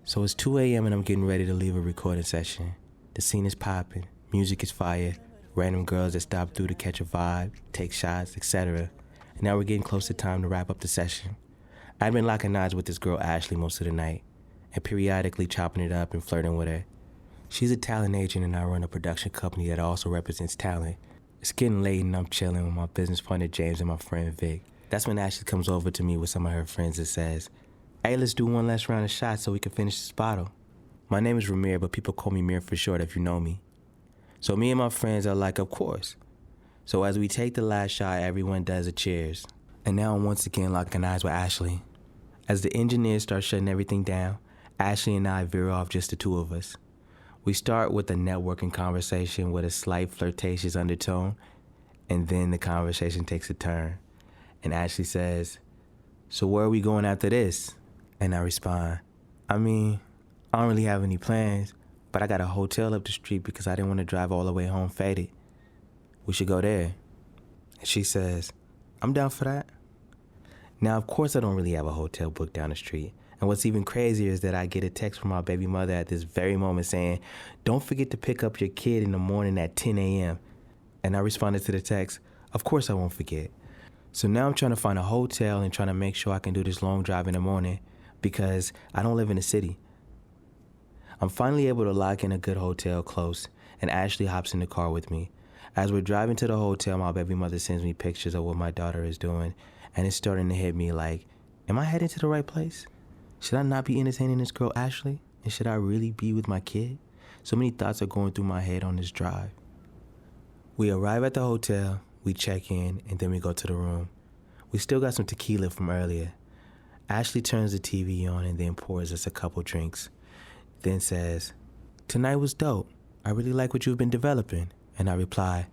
So it's 2 a.m. and I'm getting ready to leave a recording session. The scene is popping, music is fire, random girls that stop through to catch a vibe, take shots, etc. And now we're getting close to time to wrap up the session. I'd been locking eyes with this girl Ashley most of the night, and periodically chopping it up and flirting with her. She's a talent agent and I run a production company that also represents talent. It's getting late and I'm chilling with my business partner James and my friend Vic. That's when Ashley comes over to me with some of her friends and says, "Hey, let's do one last round of shots so we can finish this bottle." My name is Ramir, but people call me Mir for short if you know me. So me and my friends are like, of course. So as we take the last shot, everyone does a cheers. And now I'm once again locking eyes with Ashley. As the engineers start shutting everything down, Ashley and I veer off just the two of us. We start with a networking conversation with a slight flirtatious undertone, and then the conversation takes a turn. And Ashley says, "So where are we going after this?" And I respond, I don't really have any plans, but I got a hotel up the street because I didn't want to drive all the way home faded. We should go there." And she says, "I'm down for that." Now, of course, I don't really have a hotel booked down the street. And what's even crazier is that I get a text from my baby mother at this very moment saying, "Don't forget to pick up your kid in the morning at 10 a.m. And I responded to the text, "Of course I won't forget." So now I'm trying to find a hotel and trying to make sure I can do this long drive in the morning because I don't live in the city. I'm finally able to lock in a good hotel close, and Ashley hops in the car with me. As we're driving to the hotel, my baby mother sends me pictures of what my daughter is doing, and it's starting to hit me like, am I heading to the right place? Should I not be entertaining this girl Ashley? And should I really be with my kid? So many thoughts are going through my head on this drive. We arrive at the hotel, we check in, and then we go to the room. We still got some tequila from earlier. Ashley turns the TV on and then pours us a couple drinks. Then says, "Tonight was dope. I really like what you've been developing." And I reply,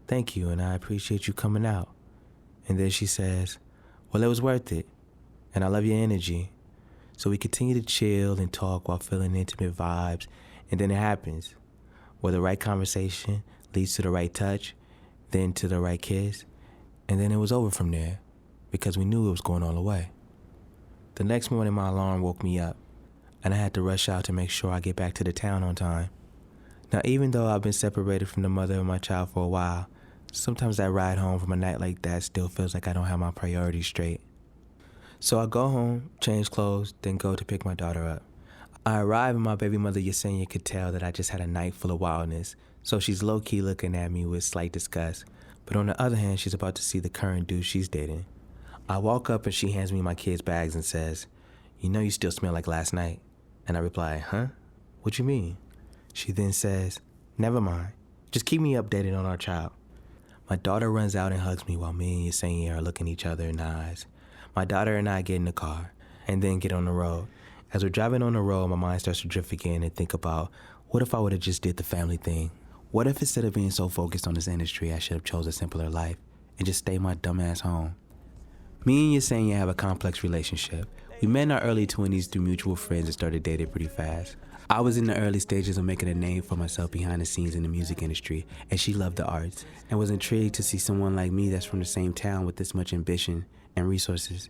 "Thank you, and I appreciate you coming out." And then she says, "Well, it was worth it, and I love your energy." So we continue to chill and talk while feeling intimate vibes, and then it happens, where the right conversation leads to the right touch, then to the right kiss, and then it was over from there, because we knew it was going all the way. The next morning, my alarm woke me up, and I had to rush out to make sure I get back to the town on time. Now, even though I've been separated from the mother of my child for a while, sometimes that ride home from a night like that still feels like I don't have my priorities straight. So I go home, change clothes, then go to pick my daughter up. I arrive and my baby mother Yesenia could tell that I just had a night full of wildness, so she's low-key looking at me with slight disgust. But on the other hand, she's about to see the current dude she's dating. I walk up and she hands me my kids' bags and says, "You know you still smell like last night." And I reply, "Huh? What you mean?" She then says, "Never mind. Just keep me updated on our child." My daughter runs out and hugs me while me and Yesenia are looking each other in the eyes. My daughter and I get in the car and then get on the road. As we're driving on the road, my mind starts to drift again and think about, what if I would have just did the family thing? What if instead of being so focused on this industry, I should have chose a simpler life and just stayed my dumb ass home? Me and Yesenia have a complex relationship. We met in our early 20s through mutual friends and started dating pretty fast. I was in the early stages of making a name for myself behind the scenes in the music industry, and she loved the arts and was intrigued to see someone like me that's from the same town with this much ambition and resources.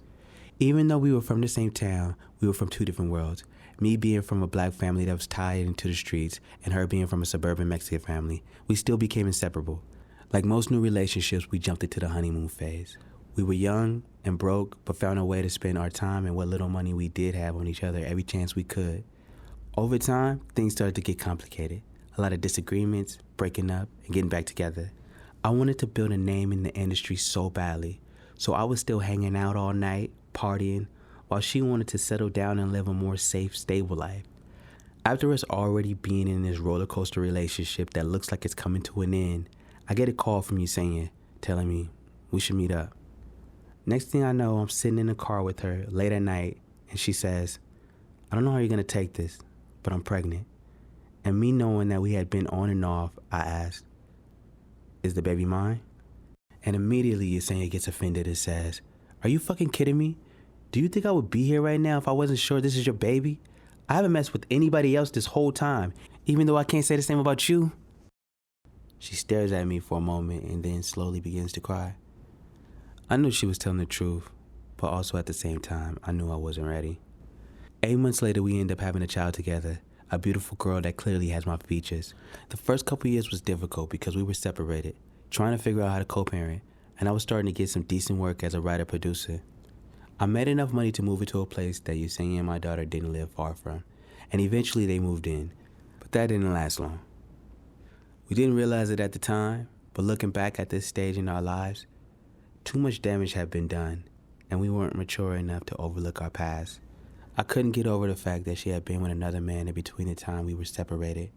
Even though we were from the same town, we were from two different worlds. Me being from a black family that was tied into the streets, and her being from a suburban Mexican family, we still became inseparable. Like most new relationships, we jumped into the honeymoon phase. We were young and broke, but found a way to spend our time and what little money we did have on each other every chance we could. Over time, things started to get complicated. A lot of disagreements, breaking up, and getting back together. I wanted to build a name in the industry so badly, so I was still hanging out all night, partying, while she wanted to settle down and live a more safe, stable life. After us already being in this roller coaster relationship that looks like it's coming to an end, I get a call from Yesenia telling me we should meet up. Next thing I know, I'm sitting in the car with her late at night, and she says, "I don't know how you're gonna take this, but I'm pregnant." And me knowing that we had been on and off, I asked, "Is the baby mine?" And immediately Yesenia gets offended and says, "Are you fucking kidding me? Do you think I would be here right now if I wasn't sure this is your baby? I haven't messed with anybody else this whole time, even though I can't say the same about you." She stares at me for a moment and then slowly begins to cry. I knew she was telling the truth, but also at the same time, I knew I wasn't ready. 8 months later, we end up having a child together, a beautiful girl that clearly has my features. The first couple years was difficult because we were separated, trying to figure out how to co-parent, and I was starting to get some decent work as a writer-producer. I made enough money to move into a place that Yesenia and my daughter didn't live far from, and eventually they moved in, but that didn't last long. We didn't realize it at the time, but looking back at this stage in our lives, too much damage had been done, and we weren't mature enough to overlook our past. I couldn't get over the fact that she had been with another man in between the time we were separated.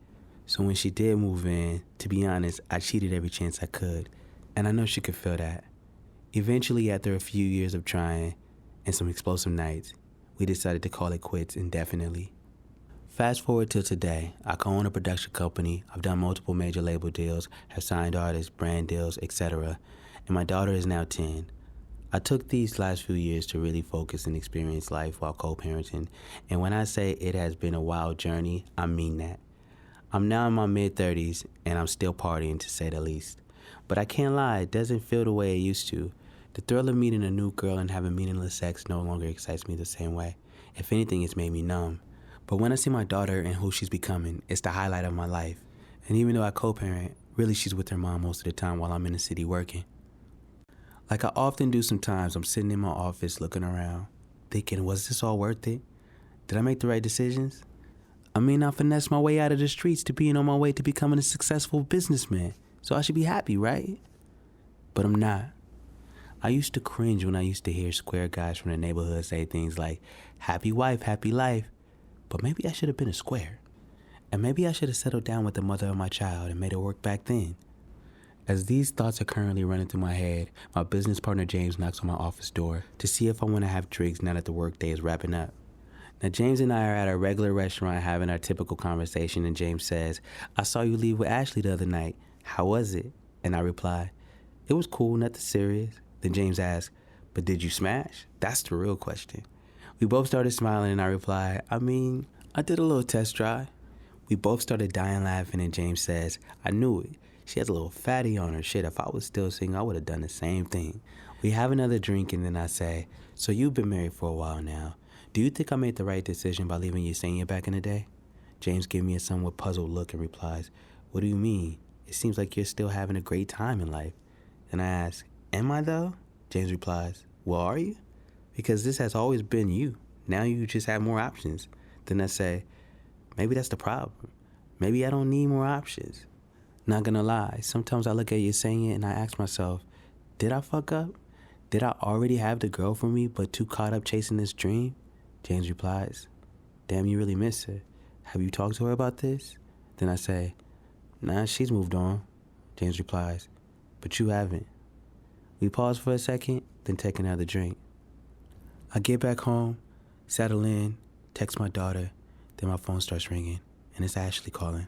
So when she did move in, to be honest, I cheated every chance I could, and I know she could feel that. Eventually, after a few years of trying and some explosive nights, we decided to call it quits indefinitely. Fast forward till today, I co-own a production company, I've done multiple major label deals, have signed artists, brand deals, etc., and my daughter is now 10. I took these last few years to really focus and experience life while co-parenting, and when I say it has been a wild journey, I mean that. I'm now in my mid-30s, and I'm still partying to say the least. But I can't lie, it doesn't feel the way it used to. The thrill of meeting a new girl and having meaningless sex no longer excites me the same way. If anything, it's made me numb. But when I see my daughter and who she's becoming, it's the highlight of my life. And even though I co-parent, really she's with her mom most of the time while I'm in the city working. Like I often do sometimes, I'm sitting in my office looking around, thinking, was this all worth it? Did I make the right decisions? I mean, I finessed my way out of the streets to being on my way to becoming a successful businessman, so I should be happy, right? But I'm not. I used to cringe when I used to hear square guys from the neighborhood say things like, happy wife, happy life. But maybe I should have been a square. And maybe I should have settled down with the mother of my child and made it work back then. As these thoughts are currently running through my head, my business partner James knocks on my office door to see if I want to have drinks now that the workday is wrapping up. Now James and I are at a regular restaurant having our typical conversation, and James says, I saw you leave with Ashley the other night. How was it? And I reply, it was cool, nothing serious. Then James asks, but did you smash? That's the real question. We both started smiling and I replied, I did a little test drive. We both started dying laughing and James says, I knew it. She has a little fatty on her. Shit, if I was still single, I would have done the same thing. We have another drink and then I say, so you've been married for a while now. Do you think I made the right decision by leaving Yesenia back in the day? James gives me a somewhat puzzled look and replies, what do you mean? It seems like you're still having a great time in life. Then I ask, am I though? James replies, well, are you? Because this has always been you. Now you just have more options. Then I say, maybe that's the problem. Maybe I don't need more options. Not gonna lie, sometimes I look at you saying it and I ask myself, did I fuck up? Did I already have the girl for me but too caught up chasing this dream? James replies, damn, you really miss her. Have you talked to her about this? Then I say, nah, she's moved on. James replies, but you haven't. We pause for a second, then take another drink. I get back home, settle in, text my daughter, then my phone starts ringing, and it's Ashley calling.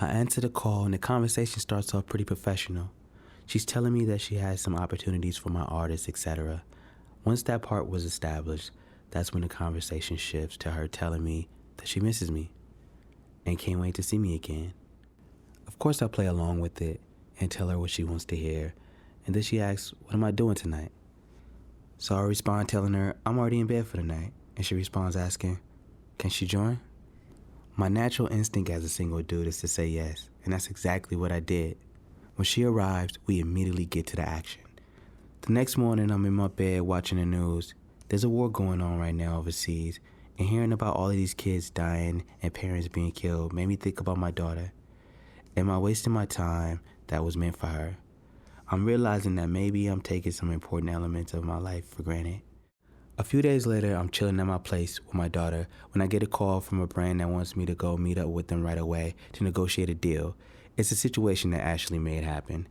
I answer the call, and the conversation starts off pretty professional. She's telling me that she has some opportunities for my artists, etc. Once that part was established, that's when the conversation shifts to her telling me that she misses me and can't wait to see me again. Of course, I play along with it and tell her what she wants to hear, and then she asks, what am I doing tonight? So I respond telling her I'm already in bed for the night, and she responds asking, can she join? My natural instinct as a single dude is to say yes, and that's exactly what I did. When she arrives, we immediately get to the action. The next morning, I'm in my bed watching the news. There's a war going on right now overseas, and hearing about all of these kids dying and parents being killed made me think about my daughter. Am I wasting my time that was meant for her? I'm realizing that maybe I'm taking some important elements of my life for granted. A few days later, I'm chilling at my place with my daughter when I get a call from a brand that wants me to go meet up with them right away to negotiate a deal. It's a situation that Ashley made happen.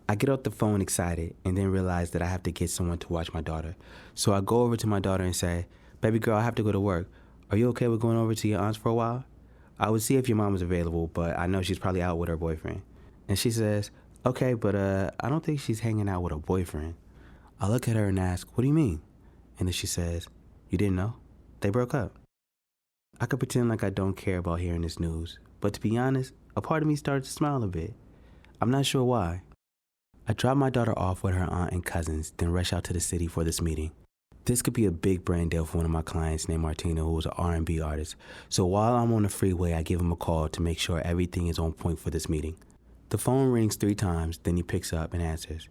I get off the phone excited and then realize that I have to get someone to watch my daughter. So I go over to my daughter and say, baby girl, I have to go to work. Are you okay with going over to your aunt's for a while? I would see if your mom is available, but I know she's probably out with her boyfriend. And she says, okay, but I don't think she's hanging out with her boyfriend. I look at her and ask, what do you mean? And then she says, you didn't know? They broke up. I could pretend like I don't care about hearing this news, but to be honest, a part of me started to smile a bit. I'm not sure why. I drop my daughter off with her aunt and cousins, then rush out to the city for this meeting. This could be a big brand deal for one of my clients named Martina, who is an R&B artist. So while I'm on the freeway, I give him a call to make sure everything is on point for this meeting. The phone rings 3 times, then he picks up and answers.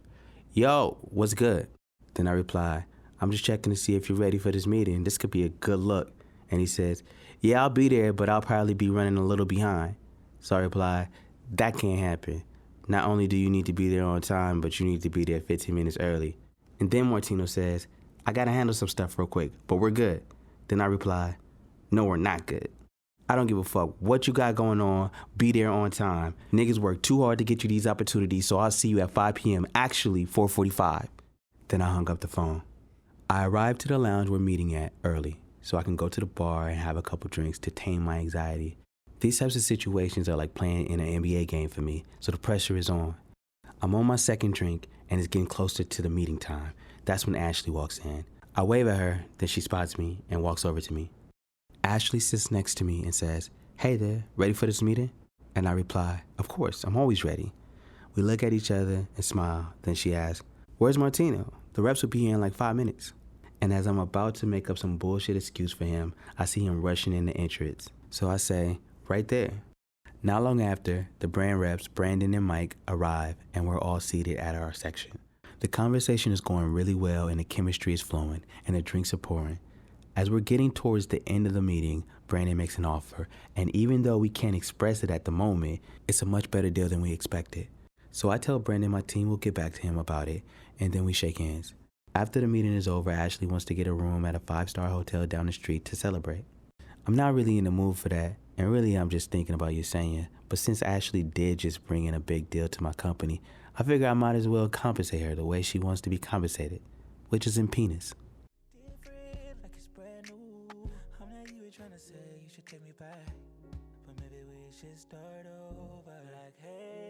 Yo, what's good? Then I reply, I'm just checking to see if you're ready for this meeting. This could be a good look. And he says, yeah, I'll be there, but I'll probably be running a little behind. So I reply, that can't happen. Not only do you need to be there on time, but you need to be there 15 minutes early. And then Martino says, I gotta handle some stuff real quick, but we're good. Then I reply, no, we're not good. I don't give a fuck what you got going on. Be there on time. Niggas work too hard to get you these opportunities, so I'll see you at 5 p.m. Actually, 4:45. Then I hung up the phone. I arrived to the lounge we're meeting at early, so I can go to the bar and have a couple drinks to tame my anxiety. These types of situations are like playing in an NBA game for me, so the pressure is on. I'm on my second drink, and it's getting closer to the meeting time. That's when Ashley walks in. I wave at her, then she spots me and walks over to me. Ashley sits next to me and says, hey there, ready for this meeting? And I reply, of course, I'm always ready. We look at each other and smile. Then she asks, where's Martino? The reps will be here in like 5 minutes. And as I'm about to make up some bullshit excuse for him, I see him rushing in the entrance. So I say, right there. Not long after, the brand reps, Brandon and Mike, arrive and we're all seated at our section. The conversation is going really well and the chemistry is flowing and the drinks are pouring. As we're getting towards the end of the meeting, Brandon makes an offer, and even though we can't express it at the moment, it's a much better deal than we expected. So I tell Brandon my team will get back to him about it, and then we shake hands. After the meeting is over, Ashley wants to get a room at a 5-star hotel down the street to celebrate. I'm not really in the mood for that, and really I'm just thinking about Yesenia, but since Ashley did just bring in a big deal to my company, I figure I might as well compensate her the way she wants to be compensated, which is in penis. Take me back, but maybe we should start over like, hey.